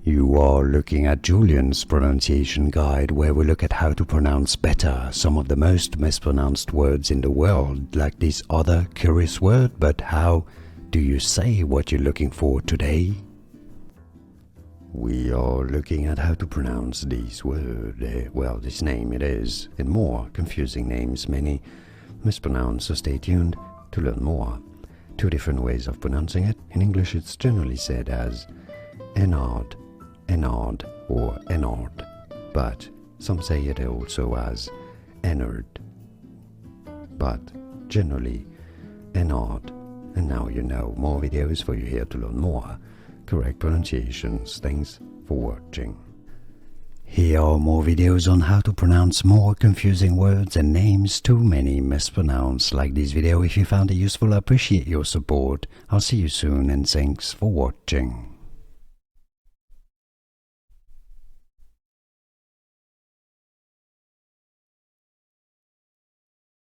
You are looking at Julian's pronunciation guide, where we look at how to pronounce better some of the most mispronounced words in the world, like this other curious word. But how do you say what you're looking for today? We are looking at how to pronounce this word, this name it is, and more confusing names many mispronounce, so stay tuned to learn more. Two different ways of pronouncing it. In English it's generally said as Ennard, Ennard or Ennard, but some say it also as Ennard, but generally Ennard. And now you know. More videos for you here to learn more correct pronunciations. Thanks for watching. Here are more videos on how to pronounce more confusing words and names too many mispronounced. Like this video if you found it useful. I appreciate your support. I'll see you soon and thanks for watching.